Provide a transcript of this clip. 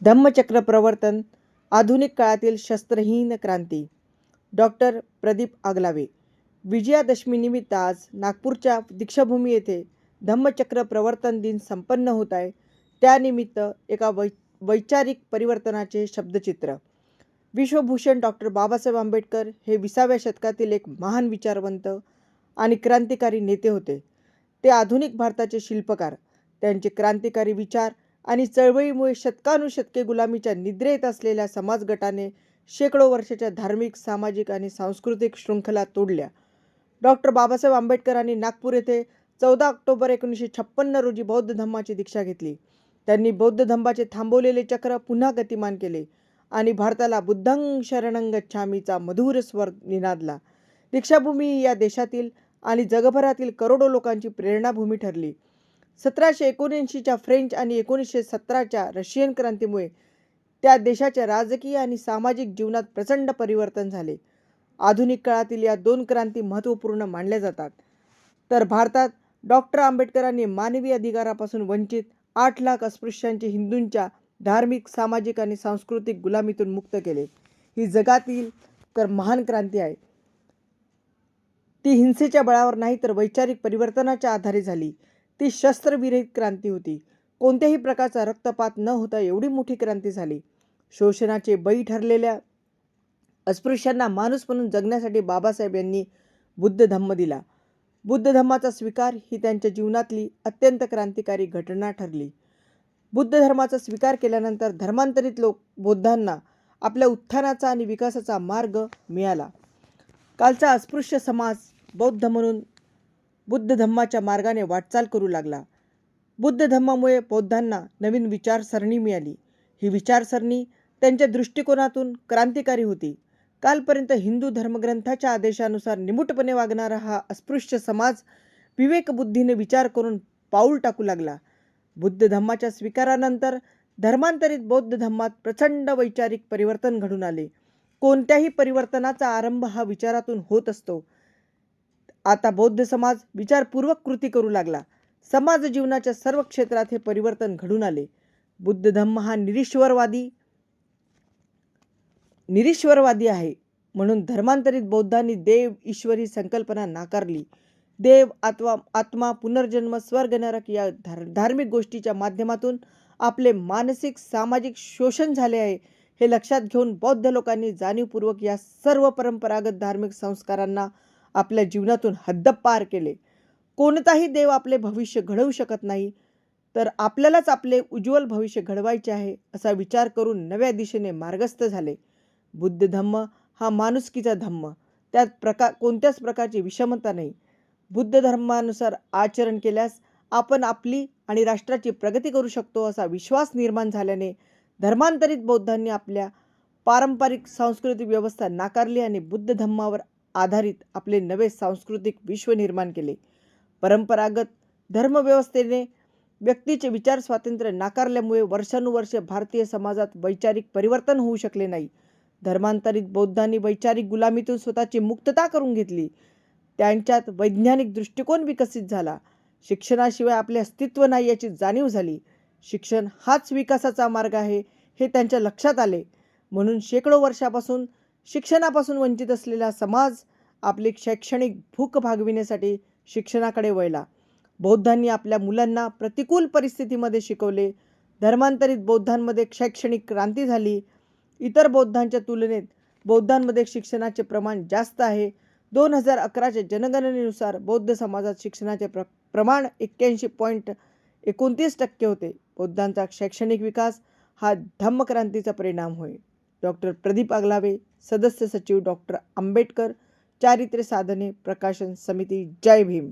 धम्मचक्र प्रवर्तन, आधुनिक काळातील शस्त्रहीन क्रांती. डॉक्टर प्रदीप आगलावे. विजयादशमीनिमित्त आज नागपूरच्या दीक्षाभूमी येथे धम्मचक्र प्रवर्तन दिन संपन्न होत आहे. त्यानिमित्त एका वैचारिक परिवर्तनाचे शब्दचित्र. विश्वभूषण डॉक्टर बाबासाहेब आंबेडकर हे 20व्या शतकातील एक महान विचारवंत आणि क्रांतिकारी नेते होते. ते आधुनिक भारताचे शिल्पकार. त्यांचे क्रांतिकारी विचार आणि चळवळीमुळे शतकानुशतके गुलामीच्या निद्रेत असलेल्या समाज गटाने शेकडो वर्षाच्या धार्मिक, सामाजिक आणि सांस्कृतिक शृंखला तोडल्या. डॉक्टर बाबासाहेब आंबेडकरांनी नागपूर येथे 14 ऑक्टोबर 1956 रोजी बौद्ध धम्माची दीक्षा घेतली. त्यांनी बौद्ध धम्माचे थांबवलेले चक्र पुन्हा गतिमान केले आणि भारताला बुद्धं शरणं गच्छामीचा मधुर स्वर निनादला. दीक्षाभूमी या देशातील आणि जगभरातील करोडो लोकांची प्रेरणाभूमी ठरली. 1779च्या फ्रेंच आणि 1917च्या रशियन क्रांतीमुळे त्या देशाच्या राजकीय आणि सामाजिक जीवनात प्रचंड परिवर्तन झाले. आधुनिक काळातील या दोन क्रांती महत्त्वपूर्ण मानल्या जातात. तर भारतात डॉक्टर आंबेडकरांनी मानवी अधिकारापासून वंचित 8 लाख अस्पृश्यांचे हिंदूंच्या धार्मिक, सामाजिक आणि सांस्कृतिक गुलामीतून मुक्त केले. ही जगातील तर महान क्रांती आहे. ती हिंसेच्या बळावर नाही तर वैचारिक परिवर्तनाच्या आधारे झाली. ती शस्त्रविरहित क्रांती होती. कोणत्याही प्रकारचा रक्तपात न होता एवढी मोठी क्रांती झाली. शोषणाचे बळी ठरलेल्या अस्पृश्यांना माणूस म्हणून जगण्यासाठी बाबासाहेब यांनी बुद्ध धम्म दिला. बुद्ध धम्माचा स्वीकार ही त्यांच्या जीवनातली अत्यंत क्रांतिकारी घटना ठरली. बुद्ध धर्माचा स्वीकार केल्यानंतर धर्मांतरित बौद्धांना आपल्या उत्थानाचा आणि विकासाचा मार्ग मिळाला. कालचा अस्पृश्य समाज बौद्ध म्हणून बुद्ध धम्माच्या मार्गाने वाटचाल करू लागला. बुद्ध धम्मामुळे बौद्धांना नवीन विचारसरणी मिळाली. ही विचारसरणी त्यांच्या दृष्टिकोनातून क्रांतिकारी होती. कालपर्यंत हिंदू धर्मग्रंथाच्या आदेशानुसार निमूटपणे वागणारा हा अस्पृश्य समाज विवेकबुद्धीने विचार करून पाऊल टाकू लागला. बुद्ध धम्माच्या स्वीकारानंतर धर्मांतरित बौद्ध धम्मात प्रचंड वैचारिक परिवर्तन घडून आले. कोणत्याही परिवर्तनाचा आरंभ हा विचारातून होत असतो. आता बौद्ध समाज विचारपूर्वक कृती करू लागला. समाज जीवनाच्या सर्व क्षेत्रात हे परिवर्तन घडून आले. बुद्ध धम्म हा निरीश्वरवादी आहे. म्हणून धर्मांतरित बौद्धांनी देव, ईश्वर ही संकल्पना नाकारली. देव, आत्मा, पुनर्जन्म, स्वर्ग, नरक या धार्मिक गोष्टीच्या माध्यमातून आपले मानसिक, सामाजिक शोषण झाले आहे हे लक्षात घेऊन बौद्ध लोकांनी जाणीवपूर्वक या सर्व परंपरागत धार्मिक संस्कारांना आपल्या जीवनातून हद्दपार केले. कोणताही देव आपले भविष्य घडवू शकत नाही, तर आपल्यालाच आपले उज्ज्वल भविष्य घडवायचे आहे असा विचार करून नव्या दिशेने मार्गस्थ झाले. बुद्ध धम्म हा माणुसकीचा धम्म. त्यात कोणत्याच प्रकारची विषमता नाही. बुद्ध धर्मानुसार आचरण केल्यास आपण आपली आणि राष्ट्राची प्रगती करू शकतो असा विश्वास निर्माण झाल्याने धर्मांतरित बौद्धांनी आपल्या पारंपरिक सांस्कृतिक व्यवस्था नाकारली आणि बुद्ध धम्मावर आधारित आपले नवे सांस्कृतिक विश्व निर्माण केले. परंपरागत धर्मव्यवस्थेने व्यक्तीचे विचार स्वातंत्र्य नाकारल्यामुळे वर्षानुवर्षे भारतीय समाजात वैचारिक परिवर्तन होऊ शकले नाही. धर्मांतरित बौद्धांनी वैचारिक गुलामीतून स्वतःची मुक्तता करून घेतली. त्यांच्यात वैज्ञानिक दृष्टिकोन विकसित झाला. शिक्षणाशिवाय आपले अस्तित्व नाही याची जाणीव झाली. शिक्षण हाच विकासाचा मार्ग आहे हे त्यांच्या लक्षात आले. म्हणून शेकडो वर्षापासून शिक्षणापासून वंचित असलेला समाज आपली शैक्षणिक भूक भागविण्यासाठी शिक्षणाकडे वळला. बौद्धांनी आपल्या मुलांना प्रतिकूल परिस्थितीमध्ये शिकवले. धर्मांतरित बौद्धांमध्ये शैक्षणिक क्रांती झाली. इतर बौद्धांच्या तुलनेत बौद्धांमध्ये शिक्षणाचे प्रमाण जास्त आहे. 2011च्या जनगणनेनुसार बौद्ध समाजात शिक्षणाचे प्रमाण 81.29% होते. बौद्धांचा शैक्षणिक विकास हा धम्मक्रांतीचा परिणाम होय. डॉक्टर प्रदीप आगलावे, सदस्य सचिव, डॉक्टर आंबेडकर चारित्र्य साधने प्रकाशन समिती. जय भीम.